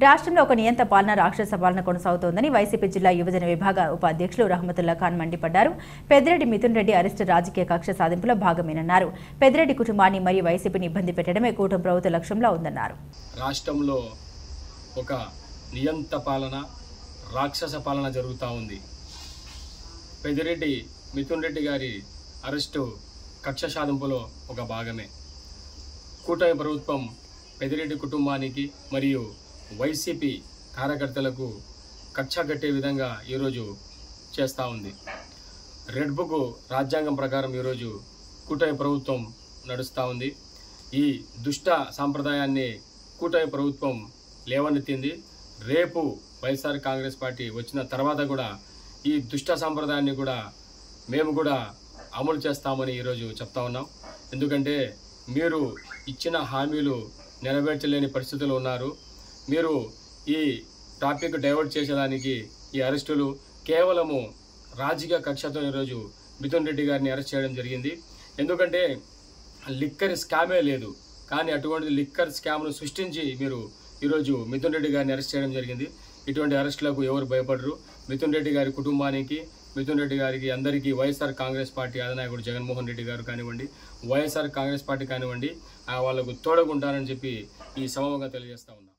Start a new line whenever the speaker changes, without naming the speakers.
రాష్ట్రంలో ఒక నియంత పాలన రాక్షస పాలన కొనసాగుతోందని వైసీపీ జిల్లా యువజన విభాగ ఉపాధ్యక్షులు రహమతుల్లా ఖాన్ మండిపడ్డారు. పెద్దిరెడ్డి మిథున్ రెడ్డి అరెస్టు రాజకీయ కక్ష సాధింపులో భాగమేనన్నారు. పెద్దిరెడ్డి కుటుంబాన్ని మరియు వైసీపీని ఇబ్బంది పెట్టడమే కూటమి ప్రభుత్వ లక్ష్యంలో ఉందన్నారు.
రాష్ట్రంలో ఒక నియంత పాలన రాక్షస పాలన జరుగుతూ ఉంది. పెద్దిరెడ్డి మిథున్ రెడ్డి గారి అరెస్టు కక్ష సాధింపులో ఒక భాగమే. కూటమి ప్రభుత్వం పెద్దిరెడ్డి కుటుంబానికి మరియు వైసీపీ కార్యకర్తలకు కక్ష కట్టే విధంగా ఈరోజు చేస్తూ ఉంది. రెడ్ బుక్ రాజ్యాంగం ప్రకారం ఈరోజు కూటమి ప్రభుత్వం నడుస్తూ ఉంది. ఈ దుష్ట సాంప్రదాయాన్ని కూటమి ప్రభుత్వం లేవనెత్తింది. రేపు వైఎస్ఆర్ కాంగ్రెస్ పార్టీ వచ్చిన తర్వాత కూడా ఈ దుష్ట సాంప్రదాయాన్ని కూడా మేము కూడా అమలు చేస్తామని ఈరోజు చెప్తా ఉన్నాం. ఎందుకంటే మీరు ఇచ్చిన హామీలు నెరవేర్చలేని పరిస్థితులు ఉన్నారు. మీరు ఈ టాపిక్ డైవర్ట్ చేసేదానికి ఈ అరెస్టులు కేవలము రాజకీయ కక్షతో ఈరోజు మిథున్ రెడ్డి గారిని అరెస్ట్ చేయడం జరిగింది. ఎందుకంటే లిక్కర్ స్కామే లేదు, కానీ అటువంటి లిక్కర్ స్కామ్ను సృష్టించి మీరు ఈరోజు మిథున్ రెడ్డి గారిని అరెస్ట్ చేయడం జరిగింది. ఇటువంటి అరెస్టులకు ఎవరు భయపడరు. మిథున్ రెడ్డి గారి కుటుంబానికి, మిథున్ రెడ్డి గారికి అందరికీ వైఎస్ఆర్ కాంగ్రెస్ పార్టీ అధినాయకుడు జగన్మోహన్ రెడ్డి గారు కానివ్వండి, వైఎస్ఆర్ కాంగ్రెస్ పార్టీ కానివ్వండి, వాళ్ళకు తోడుగుంటారని చెప్పి ఈ సమయంగా తెలియజేస్తా ఉన్నా.